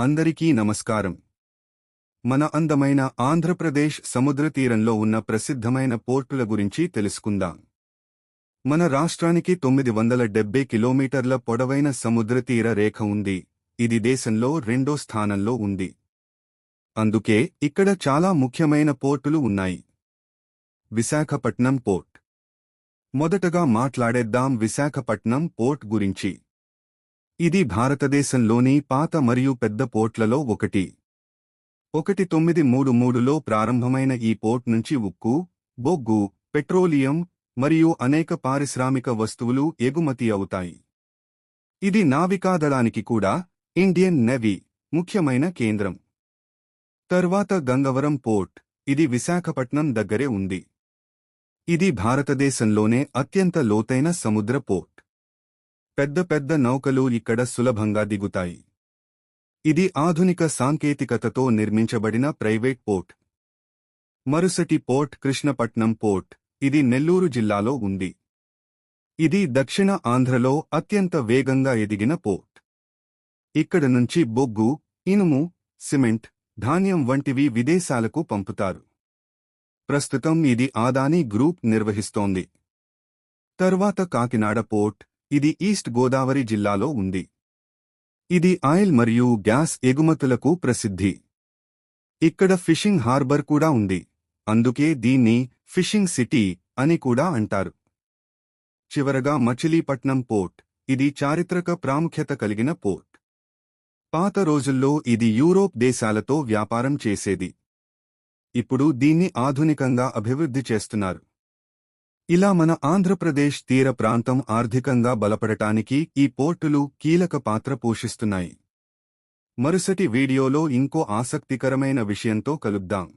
అందరికీ నమస్కారం. మన అందమైన ఆంధ్రప్రదేశ్ సముద్ర తీరంలో ఉన్న ప్రసిద్ధమైన పోర్టుల గురించి తెలుసుకుందాం. మన రాష్ట్రానికి 970 కిలోమీటర్ల పొడవైన సముద్ర తీర రేఖ ఉంది. ఇది దేశంలో రెండో స్థానంలో ఉంది. అందుకే ఇక్కడ చాలా ముఖ్యమైన పోర్టులు ఉన్నాయి. విశాఖపట్నం పోర్ట్. మొదటగా మాట్లాడేద్దాం విశాఖపట్నం పోర్ట్ గురించి. ఇది భారతదేశంలోని పాత మరియు పెద్ద పోర్ట్లలో ఒకటి. 1933లో ప్రారంభమైన ఈ పోర్ట్ నుంచి ఉక్కు, బొగ్గు, పెట్రోలియం మరియు అనేక పారిశ్రామిక వస్తువులు ఎగుమతి అవుతాయి. ఇది నావికాదళానికి కూడా, ఇండియన్ నేవీ, ముఖ్యమైన కేంద్రం. తర్వాత గంగవరం పోర్ట్. ఇది విశాఖపట్నం దగ్గరే ఉంది. ఇది భారతదేశంలోనే అత్యంత లోతైన సముద్ర పోర్ట్. పెద్ద పెద్ద నౌకలు ఇక్కడ సులభంగా దిగుతాయి. ఇది ఆధునిక సాంకేతికతతో నిర్మించబడిన ప్రైవేట్ పోర్ట్. మరుసటి పోర్ట్ కృష్ణపట్నం పోర్ట్. ఇది నెల్లూరు జిల్లాలో ఉంది. ఇది దక్షిణ ఆంధ్రలో అత్యంత వేగంగా ఎదిగిన పోర్ట్. ఇక్కడ నుంచి బొగ్గు, ఇనుము, సిమెంట్, ధాన్యం వంటివి విదేశాలకు పంపుతారు. ప్రస్తుతం ఇది అదానీ గ్రూప్ నిర్వహిస్తోంది. తర్వాత కాకినాడ పోర్ట్. ఇది ఈస్ట్ గోదావరి జిల్లాలో ఉంది. ఇది ఆయిల్ మరియు గ్యాస్ ఎగుమతులకు ప్రసిద్ధి. ఇక్కడ ఫిషింగ్ హార్బర్ కూడా ఉంది. అందుకే దీన్ని ఫిషింగ్ సిటీ అని కూడా అంటారు. చివరగా మచిలీపట్నం పోర్ట్. ఇది చారిత్రక ప్రాముఖ్యత కలిగిన పోర్ట్. పాత రోజుల్లో ఇది యూరోప్ దేశాలతో వ్యాపారం చేసేది. ఇప్పుడు దీన్ని ఆధునికంగా అభివృద్ధి చేస్తున్నారు. ఇలా మన ఆంధ్రప్రదేశ్ తీర ప్రాంతం ఆర్థికంగా బలపడటానికి ఈ పోర్టులు కీలక పాత్ర పోషిస్తున్నాయి. మరుసటి వీడియోలో ఇంకో ఆసక్తికరమైన విషయంతో కలుద్దాం.